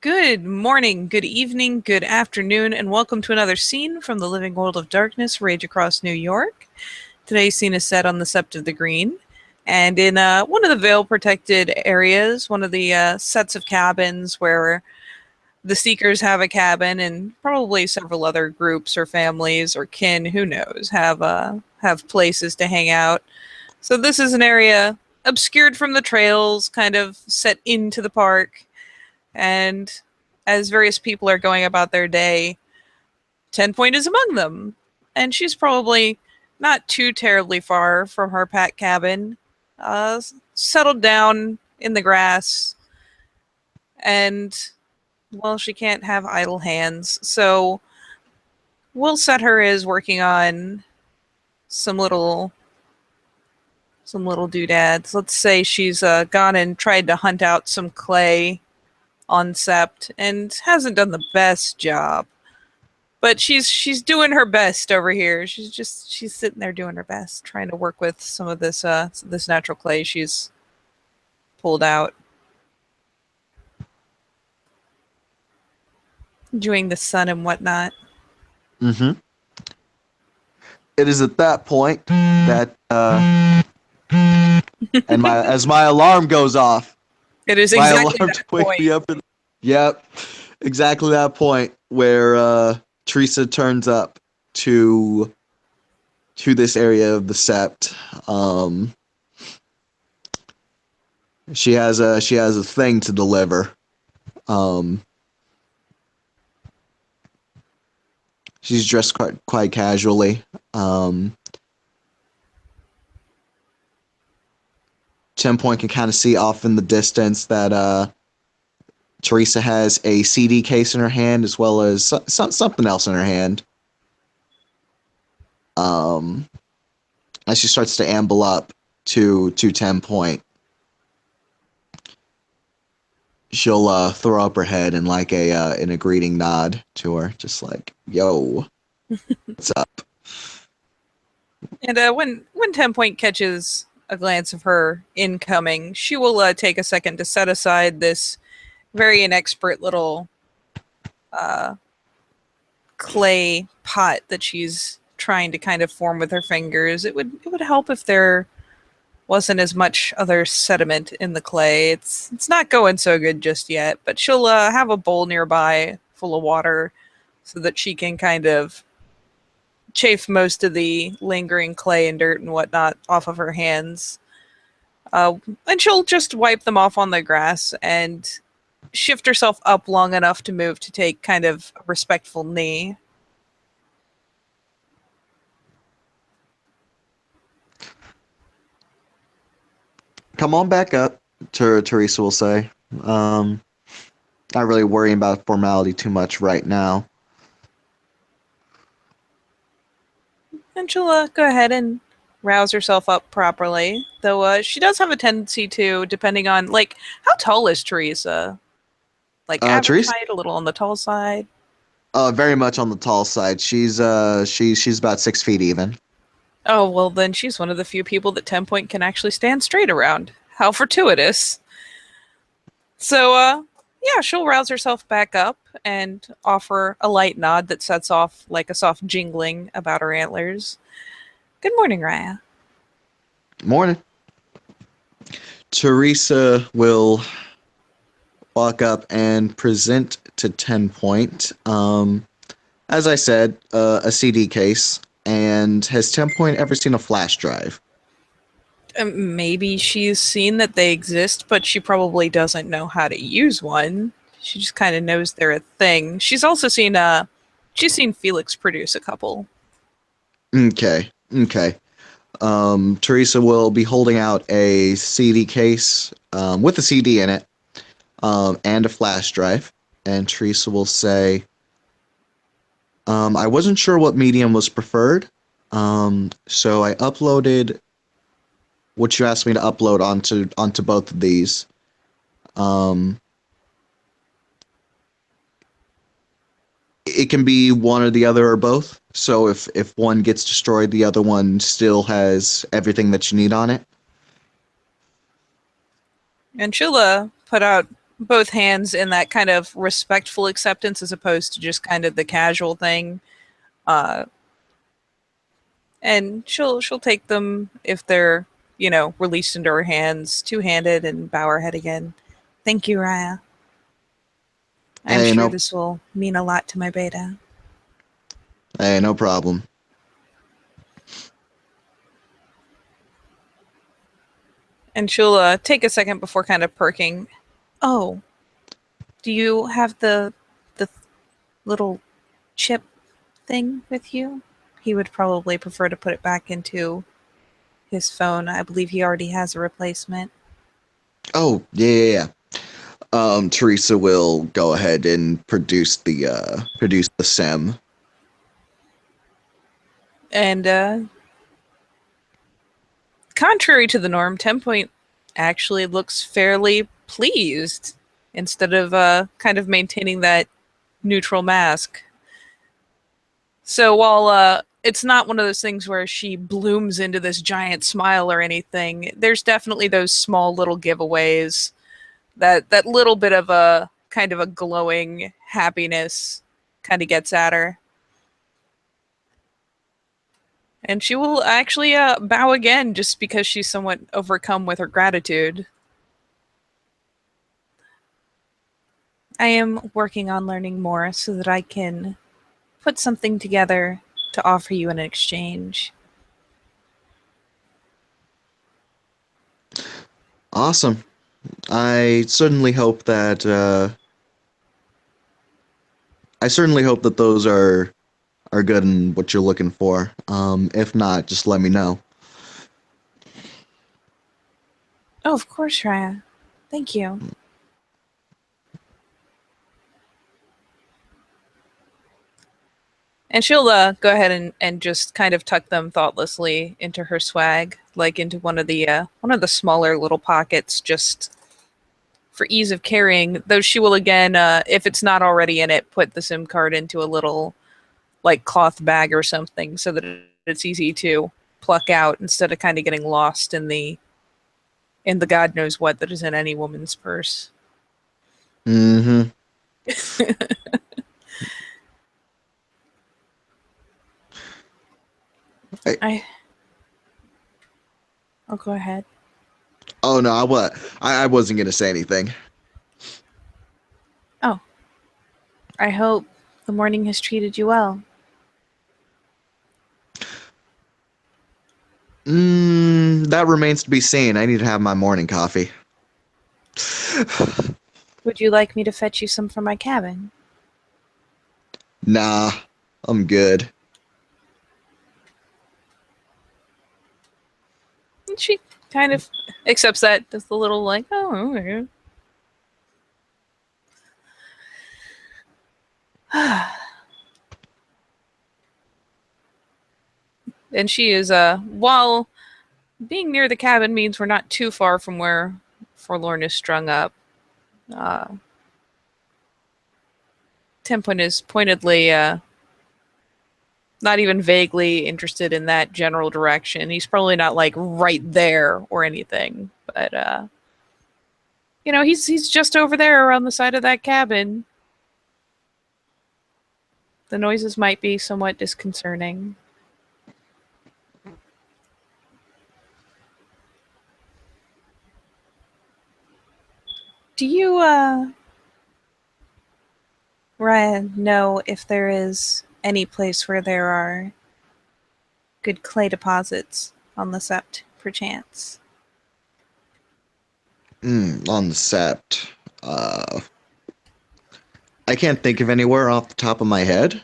Good morning, good evening, good afternoon, and welcome to another scene from the living world of darkness, Rage Across New York. Today's scene is set on the Sept of the Green, and in one of the veil-protected areas, one of the sets of cabins where the Seekers have a cabin, and probably several other groups or families or kin, who knows, have places to hang out. So this is an area obscured from the trails, kind of set into the park. And as various people are going about their day, 10 Point is among them. And she's probably not too terribly far from her pack cabin, settled down in the grass. And, well, she can't have idle hands. So we'll set her as working on some little doodads. Let's say she's gone and tried to hunt out some clay on Sept and hasn't done the best job. But she's doing her best over here. She's sitting there doing her best, trying to work with some of this natural clay she's pulled out. Enjoying the sun and whatnot. Mm-hmm. It is at that point that and as my alarm goes off, It is my exactly alarm that to wake point. me up. Yep, exactly that point where Teresa turns up to this area of the Sept. She has a thing to deliver. She's dressed quite casually. 10 Point can kind of see off in the distance that Teresa has a CD case in her hand as well as something else in her hand. As she starts to amble up to 10 Point, she'll throw up her head and like in a greeting nod to her, just like, "Yo, what's up?" And when 10 Point catches a glance of her incoming, she will take a second to set aside this very inexpert little clay pot that she's trying to kind of form with her fingers. It would help if there wasn't as much other sediment in the clay. It's not going so good just yet, but she'll have a bowl nearby full of water so that she can kind of chafe most of the lingering clay and dirt and whatnot off of her hands. And she'll just wipe them off on the grass and shift herself up long enough to move to take kind of a respectful knee. Come on back up, Teresa will say. Not really worrying about formality too much right now. And she'll go ahead and rouse herself up properly. Though she does have a tendency to, depending on, like, how tall is Teresa? Like, average Teresa, height, a little on the tall side? very much on the tall side. She's about 6 feet even. Oh, well, then she's one of the few people that 10 Point can actually stand straight around. How fortuitous. So, yeah, she'll rouse herself back up and offer a light nod that sets off like a soft jingling about her antlers. Good morning, Raya. Morning. Teresa will walk up and present to 10 Point. As I said, a CD case. And has 10 Point ever seen a flash drive? Maybe she's seen that they exist, but she probably doesn't know how to use one. She just kind of knows they're a thing. She's seen Felix produce a couple. Okay. Okay. Teresa will be holding out a CD case with a CD in it and a flash drive. And Teresa will say, I wasn't sure what medium was preferred, so I uploaded what you asked me to upload onto both of these. Um, it can be one or the other or both. So if one gets destroyed, the other one still has everything that you need on it. And she'll put out both hands in that kind of respectful acceptance as opposed to just kind of the casual thing. Uh, and she'll take them if they're released into her hands, two-handed, and bow her head again. Thank you, Raya. I'm Hey, sure no, this will mean a lot to my beta. hey, no problem. And she'll take a second before kind of perking. Oh, do you have the little chip thing with you? He would probably prefer to put it back into his phone. I believe he already has a replacement. Oh, yeah, yeah, yeah. Teresa will go ahead and produce the SEM. And contrary to the norm, 10 Point actually looks fairly pleased instead of kind of maintaining that neutral mask. So while it's not one of those things where she blooms into this giant smile or anything, there's definitely those small little giveaways, that little bit of a kind of a glowing happiness kind of gets at her. And she will actually bow again just because she's somewhat overcome with her gratitude. I am working on learning more so that I can put something together to offer you in exchange. Awesome. I certainly hope that those are good and what you're looking for. If not, just let me know. Oh, of course, Raya. Thank you. And she'll go ahead and just kind of tuck them thoughtlessly into her swag, like into one of the smaller little pockets, just for ease of carrying. Though she will again, if it's not already in it, put the SIM card into a little like cloth bag or something, so that it's easy to pluck out instead of kind of getting lost in the God knows what that is in any woman's purse. Mm-hmm. I, I I'll go ahead. oh no, I wasn't gonna say anything. Oh, I hope the morning has treated you well. That remains to be seen. I need to have my morning coffee. Would you like me to fetch you some from my cabin? Nah, I'm good. And she kind of accepts that, just a little like, oh, okay. And she is while being near the cabin means we're not too far from where Forlorn is strung up. Uh, Templin is pointedly not even vaguely interested in that general direction. He's probably not like right there or anything, but he's just over there around the side of that cabin. The noises might be somewhat disconcerting. Do you Ryan, know if there is any place where there are good clay deposits on the sept, perchance? On the sept. Uh, I can't think of anywhere off the top of my head.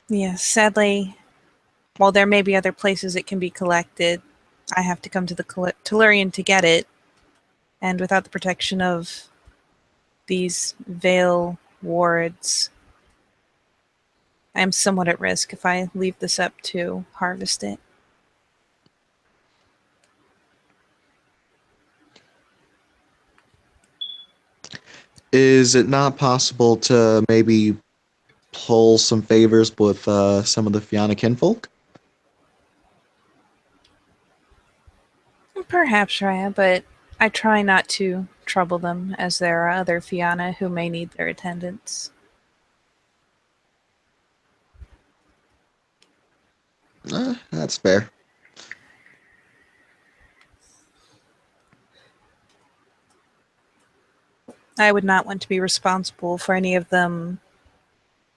Yes, sadly, while there may be other places it can be collected, I have to come to the Tellurian to get it, and without the protection of these veil wards, I am somewhat at risk if I leave the sept to harvest it. Is it not possible to maybe pull some favors with some of the Fianna kinfolk? Perhaps, Raya, but I try not to trouble them, as there are other Fianna who may need their attendance. That's fair. I would not want to be responsible for any of them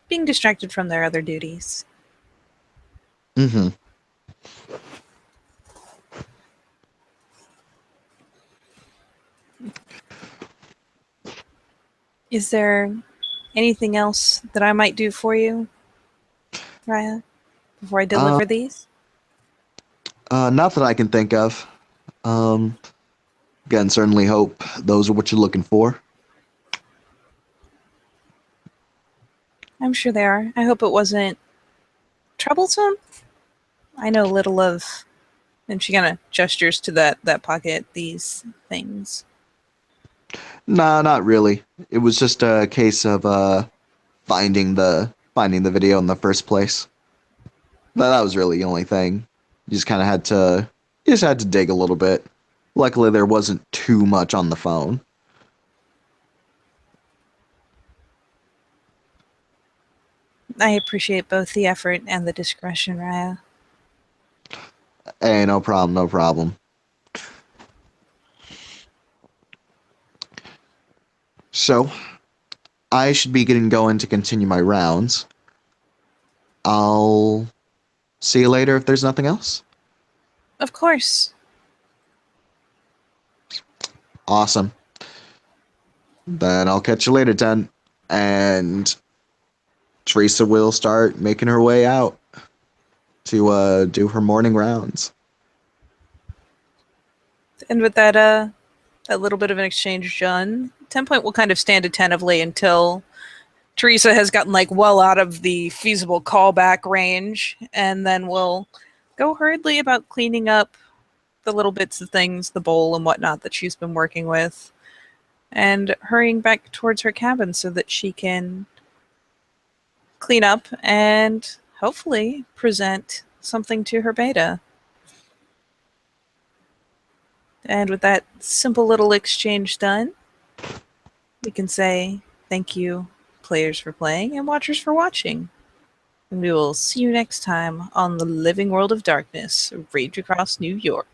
being distracted from their other duties. Mm-hmm. Is there anything else that I might do for you, Raya, before I Uh, deliver these? not that I can think of. Um, Again, certainly hope those are what you're looking for. I'm sure they are. I hope it wasn't troublesome. I know little of, and she kind of gestures to that pocket, these things. Nah, not really. It was just a case of finding the video in the first place. That was really the only thing. You just kind of had to you just had to dig a little bit. Luckily, there wasn't too much on the phone. I appreciate both the effort and the discretion, Raya. Hey, no problem, no problem. So, I should be getting going to continue my rounds. I'll see you later if there's nothing else. Of course. Awesome. Then I'll catch you later, Ten. And Teresa will start making her way out to do her morning rounds. And with that little bit of an exchange done, 10 Point will kind of stand attentively until Teresa has gotten like well out of the feasible callback range, and then we'll go hurriedly about cleaning up the little bits of things, the bowl and whatnot that she's been working with, and hurrying back towards her cabin so that she can clean up and hopefully present something to her beta. And with that simple little exchange done, we can say thank you, players, for playing and watchers for watching. And we will see you next time on the Living World of Darkness, Rage Across New York.